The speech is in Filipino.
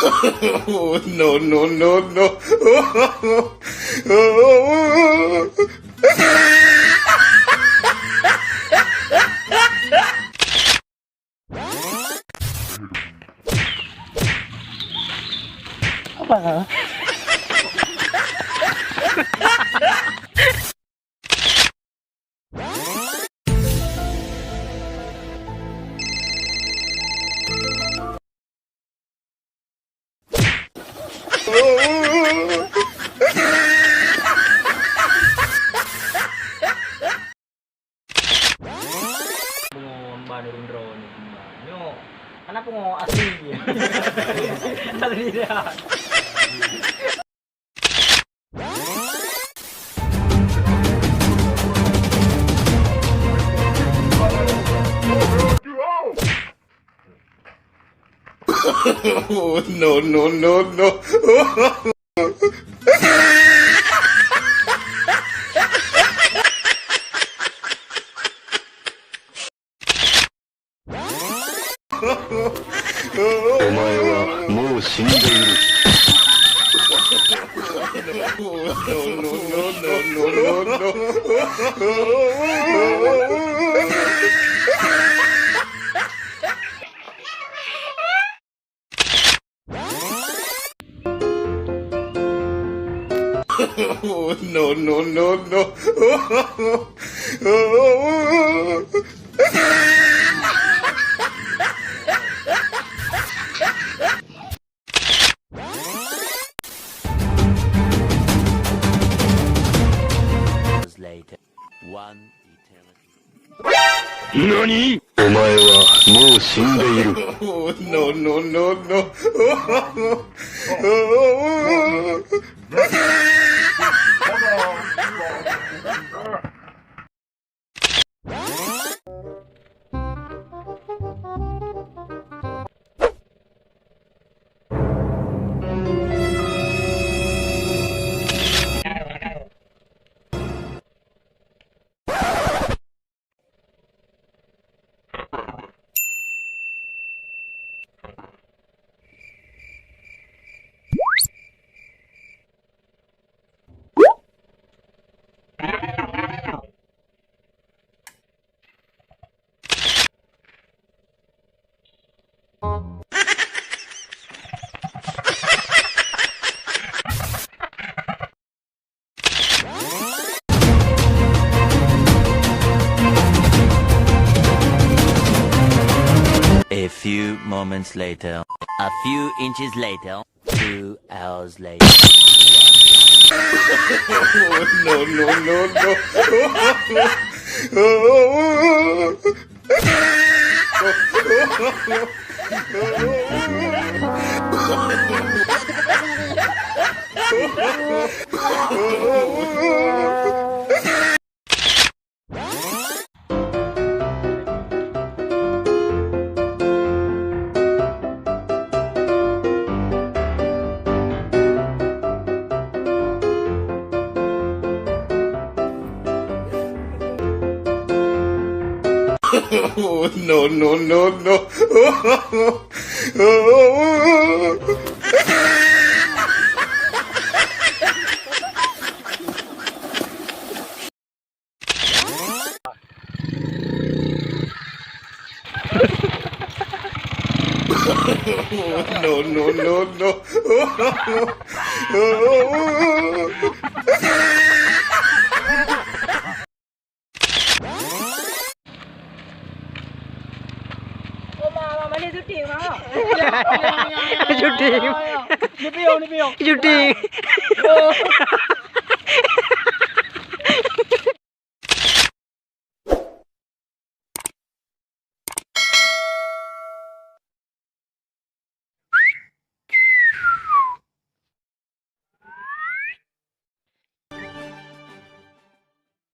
Oh, no, no, no, no. Apa? Kenapa mau asli dia? Asli dia. Oh, no, no, no, no. Oh, no, no, no, no. Later, one eternity. NANI? Oh, no, no, no, no. A few moments later, a few inches later, 2 hours later. Oh, no, no, no, no. Oh, no, no, no, no. No, no, no, no. Mà đi thuyết trình mà. Shooting. Đi biểu. Shooting.